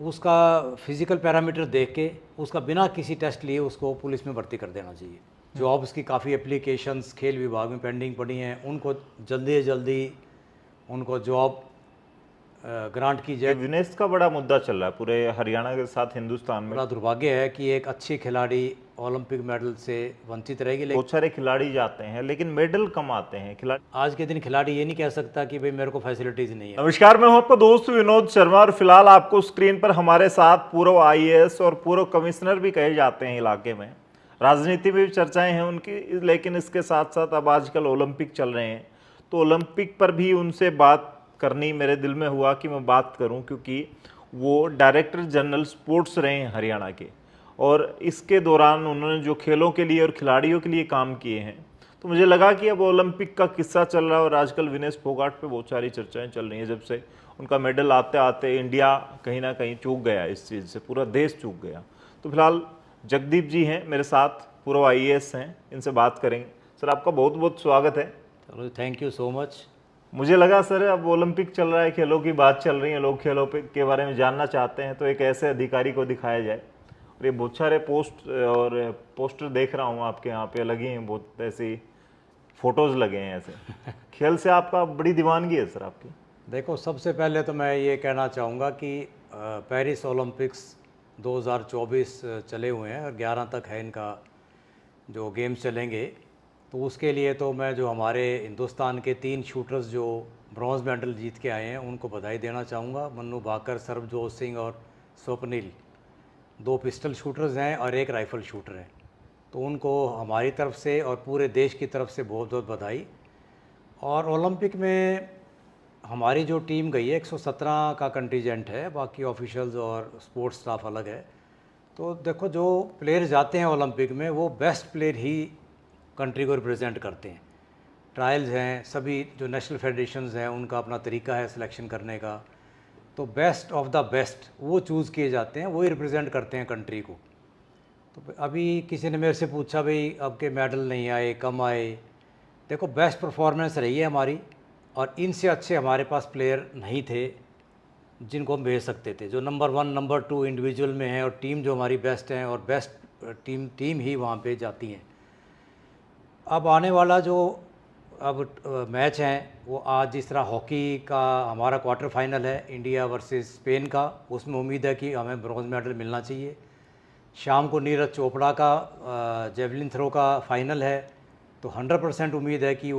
उसका physical parameter देख के उसका बिना किसी टेस्ट लिए उसको पुलिस में भर्ती कर देना चाहिए। जॉब्स की काफ़ी एप्लीकेशंस खेल विभाग में पेंडिंग पड़ी हैं, उनको जल्दी से जल्दी उनको जॉब ग्रांट की ये जाए। विनेश का बड़ा मुद्दा चल रहा है पूरे हरियाणा के साथ हिंदुस्तान में। बड़ा दुर्भाग्य है कि एक अच्छी खिलाड़ी ओलंपिक मेडल से वंचित रहेगी। लेकिन बहुत सारे खिलाड़ी जाते हैं लेकिन मेडल कम आते हैं खिलाड़ी। आज के दिन खिलाड़ी ये नहीं कह सकता कि भाई मेरे को फैसिलिटीज़ नहीं है। नमस्कार, मैं हूं आपका दोस्त विनोद शर्मा और फिलहाल आपको स्क्रीन पर हमारे साथ पूर्व आईएएस और पूर्व कमिश्नर भी कहे जाते हैं इलाके में। राजनीति में भी चर्चाएं हैं उनकी, लेकिन इसके साथ साथ अब आजकल ओलंपिक चल रहे हैं तो ओलंपिक पर भी उनसे बात करनी मेरे दिल में हुआ कि मैं बात करूं, क्योंकि वो डायरेक्टर जनरल स्पोर्ट्स रहे हैं हरियाणा के और इसके दौरान उन्होंने जो खेलों के लिए और खिलाड़ियों के लिए काम किए हैं, तो मुझे लगा कि अब ओलंपिक का किस्सा चल रहा है और आजकल विनेश फोगाट पे बहुत सारी चर्चाएं चल रही हैं। जब से उनका मेडल आते आते इंडिया कहीं ना कहीं चूक गया, इस चीज़ से पूरा देश चूक गया। तो फिलहाल जगदीप जी हैं मेरे साथ, पूर्व आईएएस हैं, इनसे बात करेंगे। सर, आपका बहुत बहुत स्वागत है। चलो, थैंक यू सो मच। मुझे लगा सर अब ओलंपिक चल रहा है, खेलों की बात चल रही है, लोग खेलों के बारे में जानना चाहते हैं, तो एक ऐसे अधिकारी को दिखाया जाए। और ये बहुत सारे पोस्टर देख रहा हूँ आपके यहाँ पे लगे हैं, बहुत ऐसी फोटोज लगे हैं ऐसे। खेल से आपका बड़ी दीवानगी है सर आपकी। देखो, सबसे पहले तो मैं ये कहना चाहूँगा कि पेरिस ओलंपिक्स 2024 चले हुए हैं और 11 तक है इनका जो गेम्स चलेंगे। तो उसके लिए तो मैं जो हमारे हिंदुस्तान के 3 शूटर्स जो ब्रॉन्ज मेडल जीत के आए हैं उनको बधाई देना चाहूँगा। मन्नू भाकर, सरबजोत सिंह और स्वप्निल, 2 पिस्टल शूटर्स हैं और 1 राइफ़ल शूटर है। तो उनको हमारी तरफ से और पूरे देश की तरफ से बहुत बहुत बधाई। और ओलंपिक में हमारी जो टीम गई है 117 का कंटीजेंट है, बाकी ऑफिशियल्स और स्पोर्ट्स स्टाफ अलग है। तो देखो, जो प्लेयर जाते हैं ओलंपिक में वो बेस्ट प्लेयर ही कंट्री को रिप्रेजेंट करते हैं। ट्रायल्स हैं, सभी जो नेशनल फेडरेशंस हैं उनका अपना तरीका है सिलेक्शन करने का। तो बेस्ट ऑफ द बेस्ट वो चूज़ किए जाते हैं, वही रिप्रेजेंट करते हैं कंट्री को। तो अभी किसी ने मेरे से पूछा भाई अब के मेडल नहीं आए, कम आए। देखो, बेस्ट परफॉर्मेंस रही है हमारी और इनसे अच्छे हमारे पास प्लेयर नहीं थे जिनको हम भेज सकते थे, जो नंबर 1 नंबर 2 इंडिविजुअल में हैं, और टीम जो हमारी बेस्ट हैं और बेस्ट टीम ही वहाँ पे जाती हैं। अब आने वाला जो मैच हैं वो आज, जिस तरह हॉकी का हमारा क्वार्टर फाइनल है इंडिया वर्सेस स्पेन का, उसमें उम्मीद है कि हमें ब्रॉन्ज मेडल मिलना चाहिए। शाम को नीरज चोपड़ा का जेवलिन थ्रो का फाइनल है, तो 100% उम्मीद है कि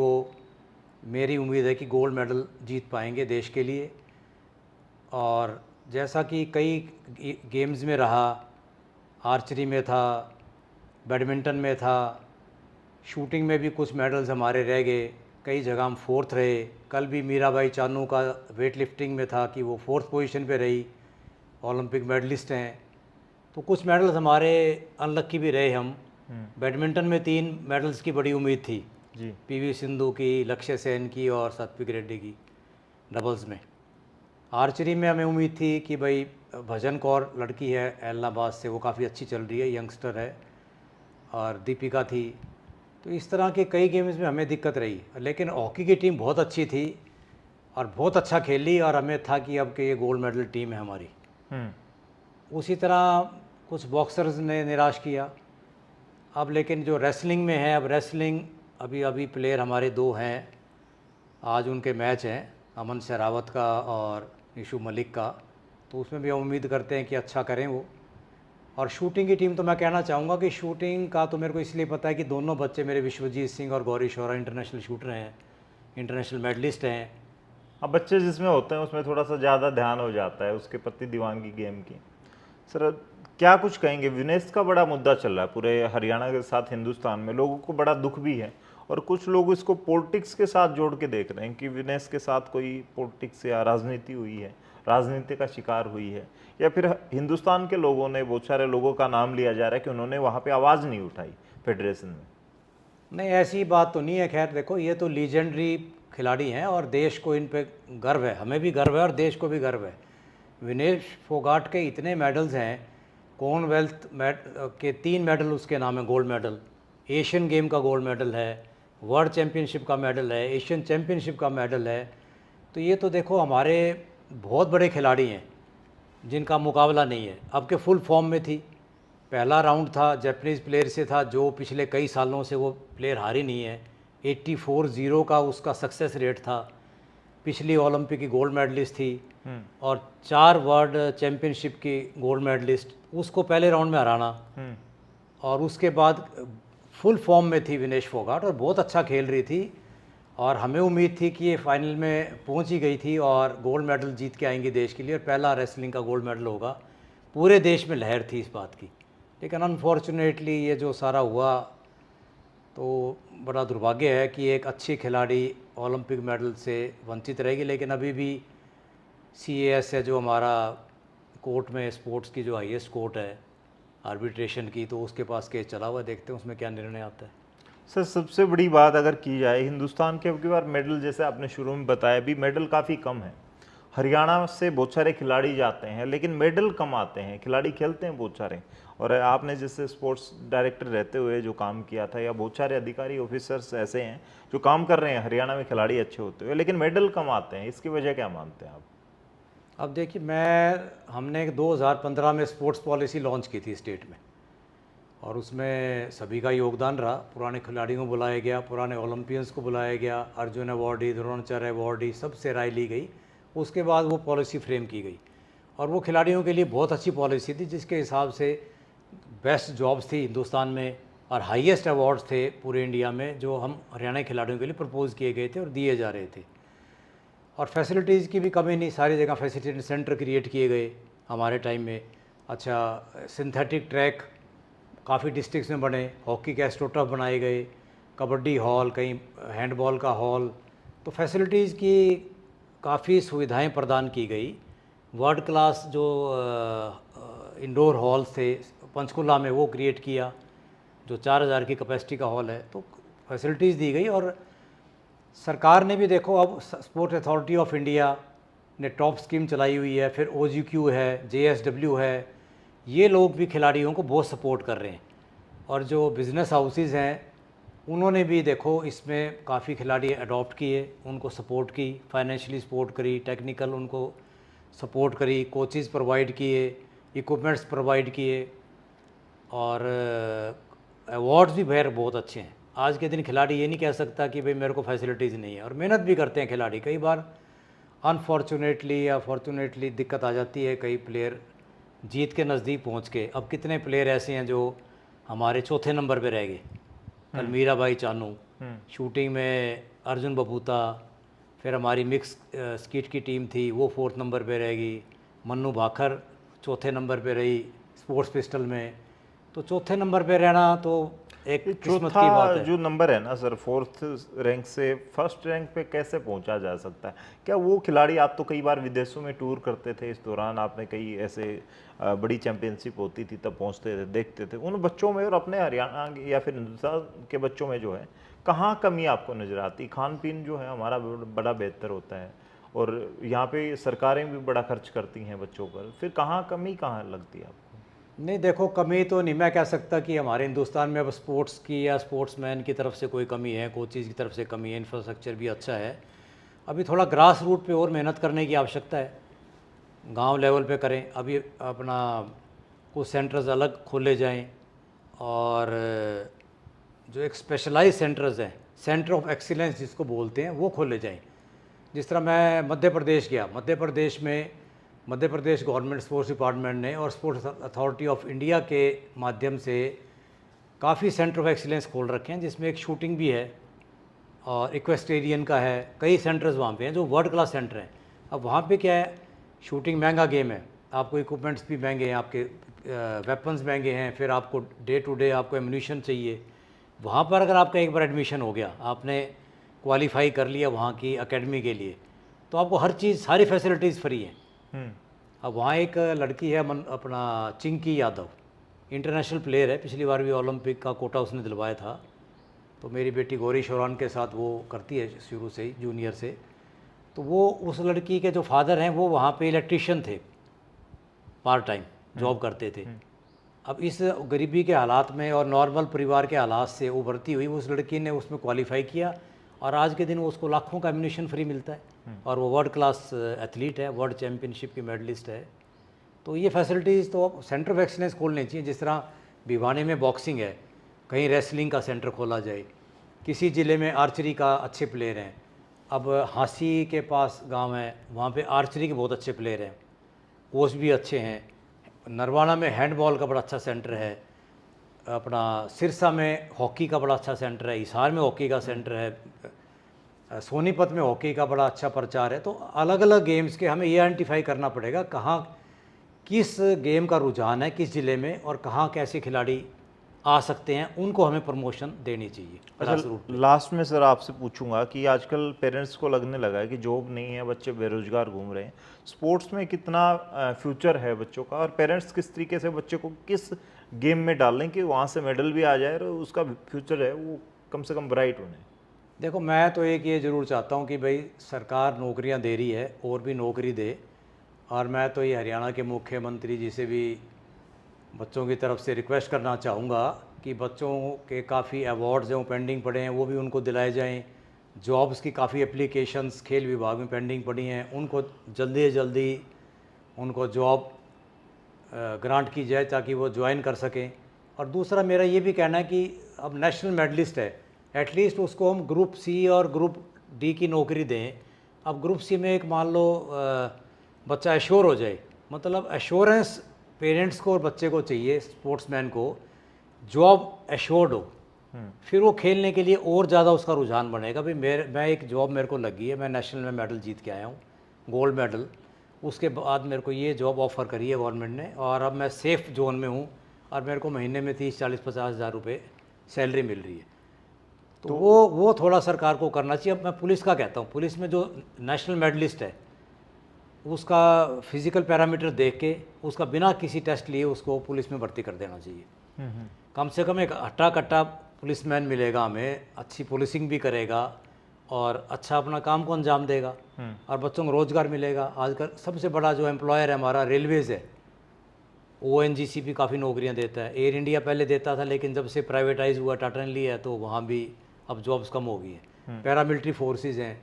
मेरी उम्मीद है कि गोल्ड मेडल जीत पाएंगे देश के लिए। और जैसा कि कई गेम्स में रहा, आर्चरी में था, बैडमिंटन में था, शूटिंग में भी कुछ मेडल्स हमारे रह गए, कई जगह हम 4th रहे। कल भी मीराबाई चानू का वेट लिफ्टिंग में था कि वो 4th पोजीशन पे रही, ओलंपिक मेडलिस्ट हैं। तो कुछ मेडल्स हमारे अनलक्की भी रहे हम। बैडमिंटन में 3 मेडल्स की बड़ी उम्मीद थी जी। पीवी सिंधु की, लक्ष्य सेन की और सात्विक रेड्डी की डबल्स में। आर्चरी में हमें उम्मीद थी कि भाई भजन कौर लड़की है एलनाबाद से, वो काफ़ी अच्छी चल रही है, यंगस्टर है, और दीपिका थी। तो इस तरह के कई गेम्स में हमें दिक्कत रही। लेकिन हॉकी की टीम बहुत अच्छी थी और बहुत अच्छा खेली, और हमें था कि अब के ये गोल्ड मेडल टीम है हमारी। उसी तरह कुछ बॉक्सर्स ने निराश किया। अब लेकिन जो रेसलिंग में है, अब रेसलिंग अभी प्लेयर हमारे 2 हैं, आज उनके मैच हैं, अमन शरावत का और निशु मलिक का। तो उसमें भी हम उम्मीद करते हैं कि अच्छा करें वो। और शूटिंग की टीम तो मैं कहना चाहूँगा कि शूटिंग का तो मेरे को इसलिए पता है कि दोनों बच्चे मेरे विश्वजीत सिंह और गौरी शोरा इंटरनेशनल शूटर हैं, इंटरनेशनल मेडलिस्ट हैं। अब बच्चे जिसमें होते हैं उसमें थोड़ा सा ज़्यादा ध्यान हो जाता है उसके प्रति, दीवानगी गेम की। सर, क्या कुछ कहेंगे? विनेश का बड़ा मुद्दा चल रहा है पूरे हरियाणा के साथ हिंदुस्तान में, लोगों को बड़ा दुख भी है और कुछ लोग इसको पॉलिटिक्स के साथ जोड़ के देख रहे हैं कि विनेश के साथ कोई पॉलिटिक्स या राजनीति हुई है, राजनीति का शिकार हुई है, या फिर हिंदुस्तान के लोगों ने, बहुत सारे लोगों का नाम लिया जा रहा है कि उन्होंने वहाँ पे आवाज़ नहीं उठाई फेडरेशन में। नहीं, ऐसी बात तो नहीं है। खैर देखो, ये तो लीजेंडरी खिलाड़ी हैं और देश को इन पे गर्व है, हमें भी गर्व है और देश को भी गर्व है। विनेश फोगाट के इतने मेडल्स हैं, कॉमनवेल्थ के 3 मेडल उसके नाम है, गोल्ड मेडल, एशियन गेम का गोल्ड मेडल है, वर्ल्ड चैम्पियनशिप का मेडल है, एशियन चैम्पियनशिप का मेडल है। तो ये तो देखो हमारे बहुत बड़े खिलाड़ी हैं। जिनका मुकाबला नहीं है। अब के फुल फॉर्म में थी। पहला राउंड था जापानीज़ प्लेयर से था, जो पिछले कई सालों से वो प्लेयर हारी नहीं है। 84-0 का उसका सक्सेस रेट था। पिछली ओलंपिक की गोल्ड मेडलिस्ट थी और 4 वर्ल्ड चैम्पियनशिप की गोल्ड मेडलिस्ट, उसको पहले राउंड में हराना। और उसके बाद फुल फॉर्म में थी विनेश फोगाट और बहुत अच्छा खेल रही थी और हमें उम्मीद थी कि ये फाइनल में पहुंच ही गई थी और गोल्ड मेडल जीत के आएंगी देश के लिए और पहला रेसलिंग का गोल्ड मेडल होगा। पूरे देश में लहर थी इस बात की, लेकिन अनफॉर्चुनेटली ये जो सारा हुआ तो बड़ा दुर्भाग्य है कि एक अच्छी खिलाड़ी ओलंपिक मेडल से वंचित रहेगी। लेकिन अभी भी CAS है जो हमारा कोर्ट में स्पोर्ट्स की जो हाईएस्ट कोर्ट है आर्बिट्रेशन की, तो उसके पास केस चला हुआ है, देखते हैं उसमें क्या निर्णय आता है। सर सबसे बड़ी बात अगर की जाए, हिंदुस्तान के अब की बार मेडल, जैसे आपने शुरू में बताया भी, मेडल काफ़ी कम है। हरियाणा से बहुत सारे खिलाड़ी जाते हैं लेकिन मेडल कम आते हैं, खिलाड़ी खेलते हैं बहुत सारे। और आपने जैसे स्पोर्ट्स डायरेक्टर रहते हुए जो काम किया था, या बहुत सारे अधिकारी ऑफिसर्स ऐसे हैं जो काम कर रहे हैं हरियाणा में, खिलाड़ी अच्छे होते हुए लेकिन मेडल कम आते हैं, इसकी वजह क्या मानते हैं आप? अब देखिए, हमने 2015 में स्पोर्ट्स पॉलिसी लॉन्च की थी स्टेट में और उसमें सभी का योगदान रहा। पुराने खिलाड़ियों को बुलाया गया, पुराने ओलंपियंस को बुलाया गया, अर्जुन अवार्डी, द्रोणाचार्य अवार्डी, सबसे राय ली गई। उसके बाद वो पॉलिसी फ्रेम की गई और वो खिलाड़ियों के लिए बहुत अच्छी पॉलिसी थी, जिसके हिसाब से बेस्ट जॉब्स थी हिंदुस्तान में और हाईएस्ट अवार्ड्स थे पूरे इंडिया में, जो हम हरियाणा के खिलाड़ियों के लिए प्रपोज किए गए थे और दिए जा रहे थे। और फैसिलिटीज़ की भी कमी नहीं, सारी जगह फैसिलिटी सेंटर क्रिएट किए गए हमारे टाइम में। अच्छा, सिंथेटिक ट्रैक काफ़ी डिस्ट्रिक्ट्स में बने, हॉकी के एस्ट्रोटर्फ बनाए गए, कबड्डी हॉल, कहीं हैंडबॉल का हॉल, तो फैसिलिटीज़ की काफ़ी सुविधाएं प्रदान की गई। वर्ल्ड क्लास जो इंडोर हॉल्स थे पंचकुला में, वो क्रिएट किया, जो 4000 की कैपेसिटी का हॉल है, तो फैसिलिटीज़ दी गई। और सरकार ने भी देखो, अब स्पोर्ट्स अथॉरिटी ऑफ इंडिया ने टॉप स्कीम चलाई हुई है, फिर OGQ है, JSW है, ये लोग भी खिलाड़ियों को बहुत सपोर्ट कर रहे हैं। और जो बिज़नेस हाउसेस हैं उन्होंने भी देखो इसमें काफ़ी खिलाड़ी अडॉप्ट किए, उनको सपोर्ट की, फाइनेंशियली सपोर्ट करी, टेक्निकल उनको सपोर्ट करी, कोचेज़ प्रोवाइड किए, इक्विपमेंट्स प्रोवाइड किए और अवार्ड्स भी भाई बहुत अच्छे हैं। आज के दिन खिलाड़ी ये नहीं कह सकता कि भाई मेरे को फैसिलिटीज़ नहीं है, और मेहनत भी करते हैं खिलाड़ी। कई बार अनफॉर्चुनेटली या फॉर्चुनेटली दिक्कत आ जाती है, कई प्लेयर जीत के नज़दीक पहुंच के। अब कितने प्लेयर ऐसे हैं जो हमारे चौथे नंबर पे रह गए, कल मीराबाई चानू, शूटिंग में अर्जुन बबूता, फिर हमारी मिक्स स्कीट की टीम थी वो 4th नंबर पे रह गई, मन्नू भाकर चौथे नंबर पे रही स्पोर्ट्स पिस्टल में। तो चौथे नंबर पे रहना तो एक किस्मत की बात है। जो नंबर है ना सर, 4th रैंक से 1st रैंक पे कैसे पहुंचा जा सकता है? क्या वो खिलाड़ी, आप तो कई बार विदेशों में टूर करते थे, इस दौरान आपने कई ऐसे बड़ी चैंपियनशिप होती थी तब पहुंचते थे, देखते थे उन बच्चों में और अपने हरियाणा या फिर हिंदुस्तान के बच्चों में जो है कहाँ कमी आपको नज़र आती? खान पीन जो है हमारा बड़ा बेहतर होता है और यहाँ पे सरकारें भी बड़ा खर्च करती हैं बच्चों पर, फिर कहाँ कमी कहाँ लगती है आपको? नहीं देखो, कमी तो नहीं मैं कह सकता कि हमारे हिंदुस्तान में अब स्पोर्ट्स की या स्पोर्ट्समैन की तरफ से कोई कमी है, कोचेज़ की तरफ से कमी है, इंफ्रास्ट्रक्चर भी अच्छा है। अभी थोड़ा ग्रास रूट पे और मेहनत करने की आवश्यकता है, गांव लेवल पे करें। अभी अपना कुछ सेंटर्स अलग खोले जाएं और जो एक स्पेशलाइज सेंटर्स हैं, सेंटर ऑफ एक्सीलेंस जिसको बोलते हैं, वो खोले जाएं। जिस तरह मैं मध्य प्रदेश गया, Madhya Pradesh government sports department ने और स्पोर्ट्स अथॉरिटी ऑफ इंडिया के माध्यम से काफ़ी सेंटर ऑफ एक्सीलेंस खोल रखे हैं, जिसमें एक शूटिंग भी है और इक्वेस्टेरियन का है। कई सेंटर्स वहाँ पे हैं जो वर्ल्ड क्लास सेंटर हैं। अब वहाँ पे क्या है, शूटिंग महंगा गेम है, आपको इक्विपमेंट्स भी महंगे हैं, आपके वेपन्स महंगे हैं, फिर आपको डे टू डे आपको एम्यूनिशन चाहिए। वहाँ पर अगर आपका एक बार एडमिशन हो गया, आपने क्वालिफाई कर लिया वहाँ की एकेडमी के लिए, तो आपको हर चीज़, सारी फैसिलिटीज़ फ्री हैं। अब वहाँ एक लड़की है अपना चिंकी यादव, इंटरनेशनल प्लेयर है, पिछली बार भी ओलंपिक का कोटा उसने दिलवाया था। तो मेरी बेटी गौरी शौरान के साथ वो करती है शुरू से ही, जूनियर से। तो वो, उस लड़की के जो फादर हैं वो वहाँ पे इलेक्ट्रीशियन थे, पार्ट टाइम जॉब करते थे। अब इस गरीबी के हालात में और नॉर्मल परिवार के हालात से उभरती हुई उस लड़की ने उसमें क्वालिफाई किया और आज के दिन उसको लाखों का एम्यूनिशन फ्री मिलता है और वो वर्ल्ड क्लास एथलीट है, वर्ल्ड चैम्पियनशिप की मेडलिस्ट है। तो ये फैसिलिटीज़ तो सेंटर ऑफ एक्सीलेंस खोलनी चाहिए। जिस तरह भिवानी में बॉक्सिंग है, कहीं रेसलिंग का सेंटर खोला जाए, किसी ज़िले में आर्चरी का अच्छे प्लेयर हैं। अब हांसी के पास गांव है, वहाँ पे आर्चरी के बहुत अच्छे प्लेयर हैं, कोच भी अच्छे हैं। नरवाना में हैंडबॉल का बड़ा अच्छा सेंटर है, अपना सिरसा में हॉकी का बड़ा अच्छा सेंटर है, हिसार में हॉकी का सेंटर है, सोनीपत में हॉकी का बड़ा अच्छा प्रचार है। तो अलग अलग गेम्स के हमें ये आइडेंटिफाई करना पड़ेगा कहाँ किस गेम का रुझान है किस ज़िले में, और कहाँ कैसे खिलाड़ी आ सकते हैं, उनको हमें प्रमोशन देनी चाहिए। अच्छा, लास्ट में सर आपसे पूछूंगा कि आजकल पेरेंट्स को लगने लगा है कि जॉब नहीं है, बच्चे बेरोजगार घूम रहे हैं, स्पोर्ट्स में कितना फ्यूचर है बच्चों का, और पेरेंट्स किस तरीके से बच्चे को किस गेम में डालें कि वहाँ से मेडल भी आ जाए और उसका फ्यूचर है वो कम से कम ब्राइट होने। देखो, मैं तो एक ये ज़रूर चाहता हूँ कि भाई सरकार नौकरियाँ दे रही है और भी नौकरी दे, और मैं तो ये हरियाणा के मुख्यमंत्री जी से भी बच्चों की तरफ से रिक्वेस्ट करना चाहूँगा कि बच्चों के काफ़ी अवार्ड्स जो पेंडिंग पड़े हैं वो भी उनको दिलाए जाएं। जॉब्स की काफ़ी एप्लीकेशंस खेल विभाग में पेंडिंग पड़ी हैं, उनको जल्दी से जल्दी उनको जॉब ग्रांट की जाए ताकि वो ज्वाइन कर सकें। और दूसरा मेरा ये भी कहना है कि अब नेशनल मेडलिस्ट है, एटलीस्ट उसको हम ग्रुप सी और ग्रुप डी की नौकरी दें। अब ग्रुप सी में एक मान लो बच्चा एश्योर हो जाए, मतलब एश्योरेंस पेरेंट्स को और बच्चे को चाहिए, स्पोर्ट्समैन को जॉब एश्योर्ड हो, फिर वो खेलने के लिए और ज़्यादा उसका रुझान बनेगा। भाई मैं एक जॉब मेरे को लगी है, मैं नेशनल में मेडल जीत के आया हूँ, गोल्ड मेडल, उसके बाद मेरे को ये जॉब ऑफ़र करी है गवर्नमेंट ने, और अब मैं सेफ़ जोन में हूँ और मेरे को महीने में 30-40-50 हज़ार रुपये सैलरी मिल रही है। तो वो थोड़ा सरकार को करना चाहिए। अब मैं पुलिस का कहता हूँ, पुलिस में जो नेशनल मेडलिस्ट है उसका फिज़िकल पैरामीटर देख के उसका बिना किसी टेस्ट लिए उसको पुलिस में भर्ती कर देना चाहिए। कम से कम एक हट्टा कट्टा पुलिसमैन मिलेगा हमें, अच्छी पुलिसिंग भी करेगा और अच्छा अपना काम को अंजाम देगा, और बच्चों को रोज़गार मिलेगा। आजकल सबसे बड़ा जो एम्प्लॉयर है हमारा रेलवेज़ है, ONGC भी काफ़ी नौकरियां देता है। एयर इंडिया पहले देता था, लेकिन जब से प्राइवेटाइज हुआ, टाटा ने लिया है, तो वहाँ भी अब जॉब्स कम हो गई हैं। पैरामिलिट्री फोर्सेस हैं,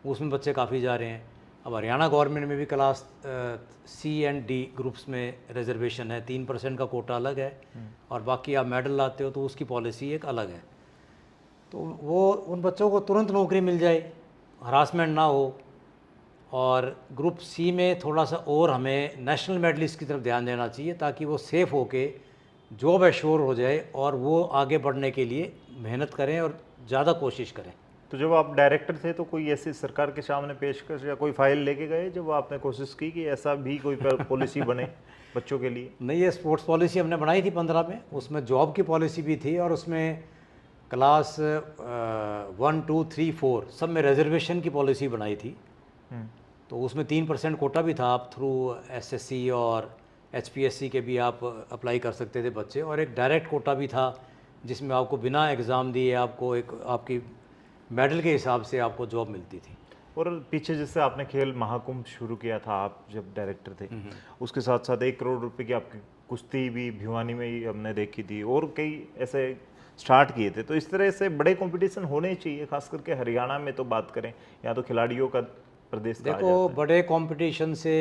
उसमें बच्चे काफ़ी जा रहे हैं। अब हरियाणा गवर्नमेंट में भी class C and D groups में रिजर्वेशन है, 3% का कोटा अलग है, और बाकी आप मेडल लाते हो तो उसकी पॉलिसी एक अलग है। तो वो उन बच्चों को तुरंत नौकरी मिल जाए, हरासमेंट ना हो, और ग्रुप C में थोड़ा सा और हमें नेशनल मेडलिस्ट की तरफ ध्यान देना चाहिए ताकि वो सेफ़ होके जॉब एश्योर हो जाए और वो आगे बढ़ने के लिए मेहनत करें और ज़्यादा कोशिश करें। तो जब आप डायरेक्टर थे तो कोई ऐसी सरकार के सामने पेशकश या कोई फाइल लेके गए जब आपने कोशिश की कि ऐसा भी कोई पॉलिसी बने बच्चों के लिए? नहीं, ये स्पोर्ट्स पॉलिसी हमने बनाई थी 15 में, उसमें जॉब की पॉलिसी भी थी, और उसमें क्लास 1, 2, 3, 4 सब में रिजर्वेशन की पॉलिसी बनाई थी। तो उसमें 3% कोटा भी था, आप थ्रू SSC और HPSC के भी आप अप्लाई कर सकते थे बच्चे, और एक डायरेक्ट कोटा भी था जिसमें आपको बिना एग्ज़ाम दिए आपको एक आपकी मेडल के हिसाब से आपको जॉब मिलती थी। और पीछे जैसे आपने खेल महाकुंभ शुरू किया था आप जब डायरेक्टर थे, उसके साथ साथ 1 करोड़ रुपए की आपकी कुश्ती भी भिवानी में ही हमने देखी थी, और कई ऐसे स्टार्ट किए थे। तो इस तरह से बड़े कंपटीशन होने चाहिए, खास करके हरियाणा में तो बात करें, यहाँ तो खिलाड़ियों का प्रदेश कहा देखो, जाता है। बड़े कंपटीशन से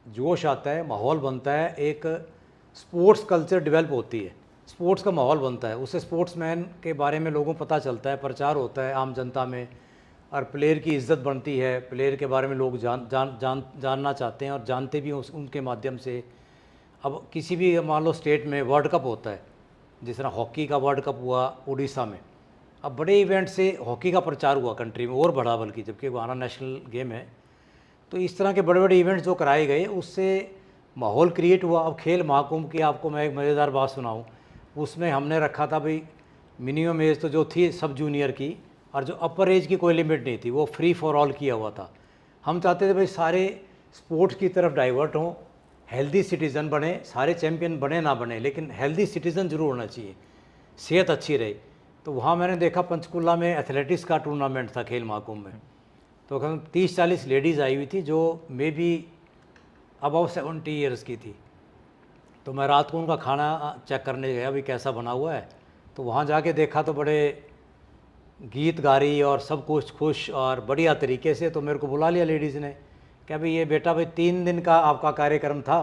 जोश आता है, माहौल बनता है, एक स्पोर्ट्स कल्चर डेवलप होती है, स्पोर्ट्स का माहौल बनता है, उससे स्पोर्ट्समैन के बारे में लोगों को पता चलता है, प्रचार होता है आम जनता में, और प्लेयर की इज्जत बनती है, प्लेयर के बारे में लोग जानना चाहते हैं और जानते भी उनके माध्यम से। अब किसी भी मान लो स्टेट में वर्ल्ड कप होता है, जिस तरह हॉकी का वर्ल्ड कप हुआ उड़ीसा में, अब बड़े इवेंट से हॉकी का प्रचार हुआ कंट्री में और बढ़ा, बल्कि जबकि वहाँ नेशनल गेम है। तो इस तरह के बड़े बड़े इवेंट्स जो कराए गए उससे माहौल क्रिएट हुआ। अब खेल महाकुंभ की आपको मैं एक मज़ेदार बात सुनाऊँ, उसमें हमने रखा था भाई मिनिमम एज तो जो थी सब जूनियर की, और जो अपर एज की कोई लिमिट नहीं थी, वो फ्री फॉर ऑल किया हुआ था। हम चाहते थे भाई सारे स्पोर्ट्स की तरफ डाइवर्ट हों, हेल्दी सिटीज़न बने, सारे चैम्पियन बने ना बने, लेकिन हेल्दी सिटीज़न जरूर होना चाहिए, सेहत अच्छी रहे। तो वहाँ मैंने देखा पंचकुला में एथलेटिक्स का टूर्नामेंट था खेल महाकुंभ में, तो 30-40 लेडीज़ आई हुई थी जो मे बी अबाउ 70 ईयर्स की थी। तो मैं रात को उनका खाना चेक करने गया भी कैसा बना हुआ है, तो वहाँ जाके देखा तो बड़े गीत गा रही और सब कुछ खुश और बढ़िया तरीके से। तो मेरे को बुला लिया लेडीज़ ने, क्या भाई ये बेटा भाई 3 दिन का आपका कार्यक्रम था,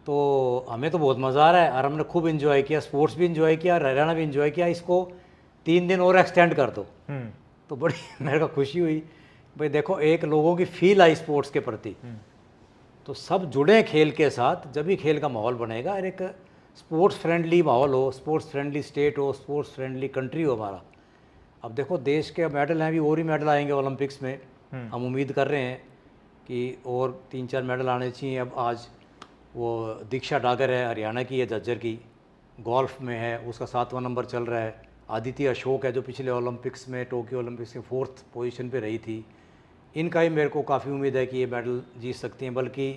तो हमें तो बहुत मज़ा आ रहा है और हमने खूब इन्जॉय किया, स्पोर्ट्स भी इन्जॉय किया, हरियाणा भी इन्जॉय किया। इसको 3 दिन और एक्सटेंड कर दो तो बड़ी मेरे को खुशी हुई। भाई देखो, एक लोगों की फील आई स्पोर्ट्स के प्रति, तो सब जुड़े खेल के साथ। जब भी खेल का माहौल बनेगा और एक स्पोर्ट्स फ्रेंडली माहौल हो, स्पोर्ट्स फ्रेंडली स्टेट हो, स्पोर्ट्स फ्रेंडली कंट्री हो हमारा। अब देखो, देश के मेडल हैं, अभी और ही मेडल आएंगे ओलंपिक्स में। हम उम्मीद कर रहे हैं कि और 3-4 मेडल आने चाहिए। अब आज वो दीक्षा डागर है, हरियाणा की है, झज्जर की, गोल्फ में है, उसका 7वां नंबर चल रहा है। आदित्य अशोक है जो पिछले ओलंपिक्स में, टोक्यो ओलंपिक्स में 4th पोजीशन पे रही थी। इनका ही मेरे को काफ़ी उम्मीद है कि ये मेडल जीत सकती हैं। बल्कि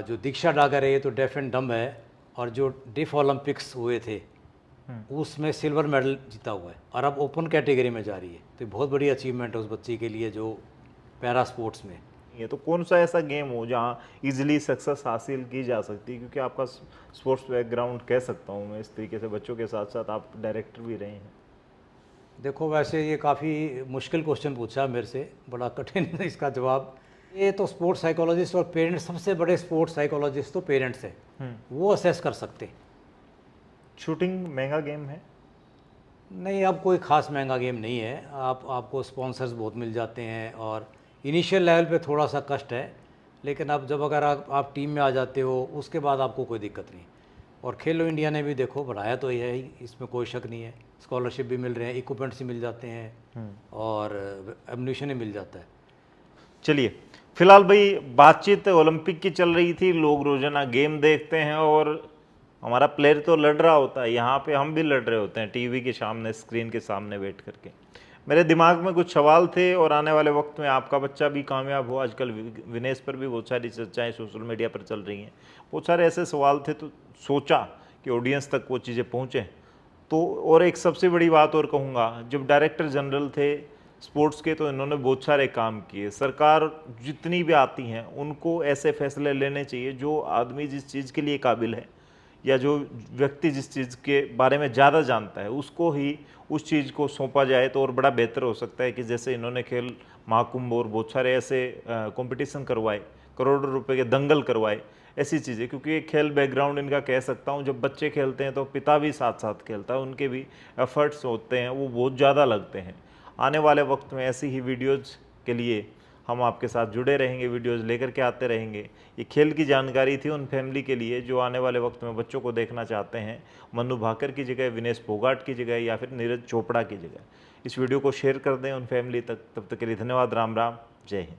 जो दीक्षा डागर है ये तो डेफ एंड डम है, और जो डिफ ओलंपिक्स हुए थे उसमें सिल्वर मेडल जीता हुआ है और अब ओपन कैटेगरी में जा रही है। तो बहुत बड़ी अचीवमेंट है उस बच्ची के लिए जो पैरा स्पोर्ट्स में। ये तो कौन सा ऐसा गेम हो जहाँ इजीली सक्सेस हासिल की जा सकती है, क्योंकि आपका स्पोर्ट्स बैकग्राउंड कह सकता हूँ मैं इस तरीके से, बच्चों के साथ साथ आप डायरेक्टर भी रहे हैं। देखो, वैसे ये काफ़ी मुश्किल क्वेश्चन पूछा मेरे से, बड़ा कठिन है इसका जवाब। ये तो स्पोर्ट्स साइकोलॉजिस्ट और पेरेंट्स, सबसे बड़े स्पोर्ट्स साइकोलॉजिस्ट तो पेरेंट्स हैं, वो असेस कर सकते हैं। शूटिंग महंगा गेम है? नहीं, अब कोई ख़ास महंगा गेम नहीं है। आपको स्पॉन्सर्स बहुत मिल जाते हैं और इनिशियल लेवल पे थोड़ा सा कष्ट है, लेकिन अब जब अगर आप टीम में आ जाते हो उसके बाद आपको कोई दिक्कत नहीं। और खेलो इंडिया ने भी देखो बढ़ाया तो ये है ही, इसमें कोई शक नहीं है। स्कॉलरशिप भी मिल रहे हैं, इक्विपमेंट्स भी मिल जाते हैं और एम्यूनिशन भी मिल जाता है। चलिए, फिलहाल भाई बातचीत ओलंपिक की चल रही थी, लोग रोजाना गेम देखते हैं और हमारा प्लेयर तो लड़ रहा होता है, यहाँ पे हम भी लड़ रहे होते हैं टीवी के सामने, स्क्रीन के सामने बैठ करके। मेरे दिमाग में कुछ सवाल थे और आने वाले वक्त में आपका बच्चा भी कामयाब हो। आजकल विनेश पर भी बहुत सारी चर्चाएं सोशल मीडिया पर चल रही हैं, बहुत सारे ऐसे सवाल थे, तो सोचा कि ऑडियंस तक वो चीज़ें पहुँचें। तो और एक सबसे बड़ी बात और कहूँगा, जब डायरेक्टर जनरल थे स्पोर्ट्स के तो इन्होंने बहुत सारे काम किए। सरकार जितनी भी आती हैं उनको ऐसे फैसले लेने चाहिए, जो आदमी जिस चीज़ के लिए काबिल है या जो व्यक्ति जिस चीज़ के बारे में ज़्यादा जानता है उसको ही उस चीज़ को सौंपा जाए तो और बड़ा बेहतर हो सकता है। कि जैसे इन्होंने खेल महाकुंभ और बहुत सारे ऐसे कंपटीशन करवाए, करोड़ों रुपए के दंगल करवाए, ऐसी चीज़ें। क्योंकि एक खेल बैकग्राउंड इनका कह सकता हूँ, जब बच्चे खेलते हैं तो पिता भी साथ साथ खेलता है, उनके भी एफर्ट्स होते हैं, वो बहुत ज़्यादा लगते हैं। आने वाले वक्त में ऐसी ही वीडियोज़ के लिए हम आपके साथ जुड़े रहेंगे, वीडियोज़ लेकर के आते रहेंगे। ये खेल की जानकारी थी उन फैमिली के लिए जो आने वाले वक्त में बच्चों को देखना चाहते हैं, मनु भाकर की जगह, विनेश फोगाट की जगह या फिर नीरज चोपड़ा की जगह। इस वीडियो को शेयर कर दें उन फैमिली तक। तब तक के लिए धन्यवाद। राम राम, जय हिंद।